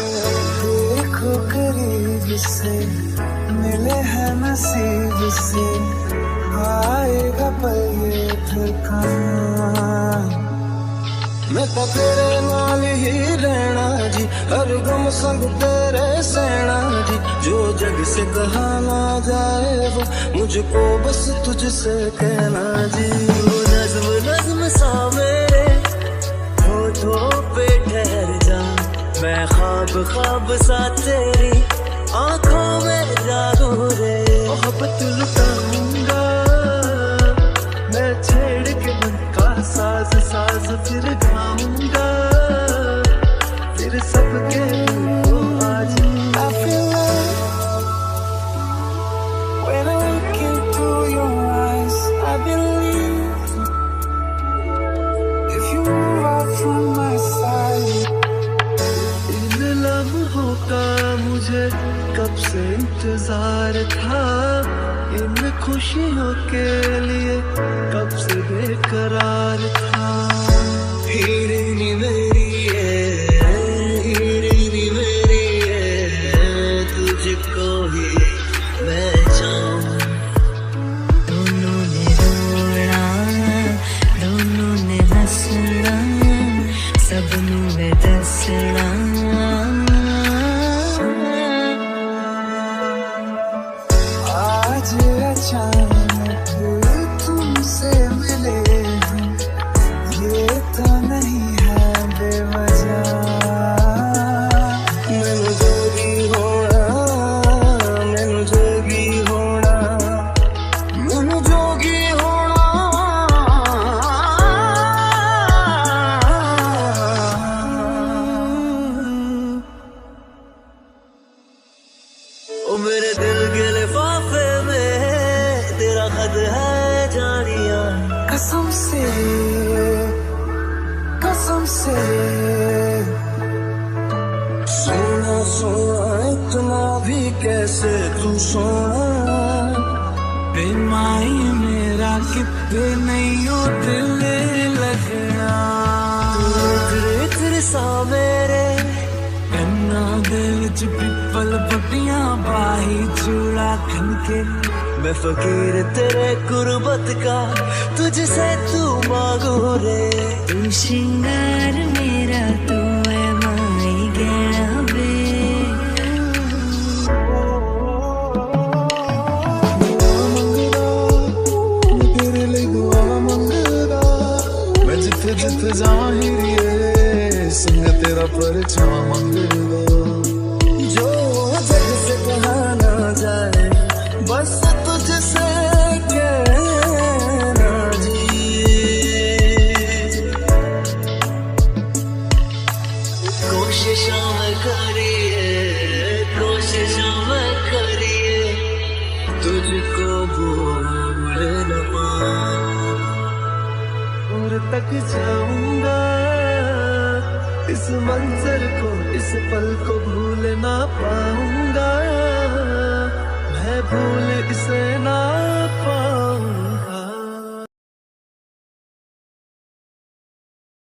देखो करीब से मिले हैं नसीब से आएगा पल ये फिर कहाँ। मैं तो तेरे नाल ही रहना जी, हर गम संग तेरे सहना जी। जो जग से कहा ना जाए वो मुझको बस तुझसे कहना जी। वो नज़्म नज़्म सा मेरे होठों पे ठहर जा, मैं ख्वाब ख्वाब सा तेरी आंखों में जागू रे। मोहब्बत लुटाऊंगा मैं छेड़ के मन का साज साज, फिर गाऊंगा फिर सबके को आज। I feel like when I look into your eyes, I believe if you move out from my side। इन लम्हों का मुझे कब से इंतजार था, इन खुशियों के लिए कब से बेकरार था। हीरे नी मेरी हीरे मेरी तुझको ही मैं चाहूं। दोनों ने रोना दोनों ने हंसना, सबनू है दसना। आज अचानक तुमसे मिले हैं, ये तो नहीं है बेवजह। मैनू जोगी होना मैनू जोगी होना मैनू जोगी होना। ओ मेरे दिल के लिफाफे में तेरा खत है जानिया। कसम से सोना सोना इतना भी कैसे तू सोना। बेमाई मेरा कितने नहीं हो दिल लगना। तेरे सा मेरे कन्ना दिल च पिपल पट्टियां बाही चूड़ा खनके। मैं फकीर तेरे गुर्बत का तुझसे तू मांगू रे। तू श्रृंगार मेरा तू है माई गहना वे। तेरे लिए दुआ मंगदा मैं जिथे जिथे जाहिर संग तेरा परछा मंगदा। जो जग से कहा ना जाए बस तुझसे कहना जी। कोशिशों में करिए तुझको भूल न पाऊं। और तक जाऊंगा इस मंजर को इस पल को भूल ना पाऊंगा। मैं भूल इसे ना पाऊंगा।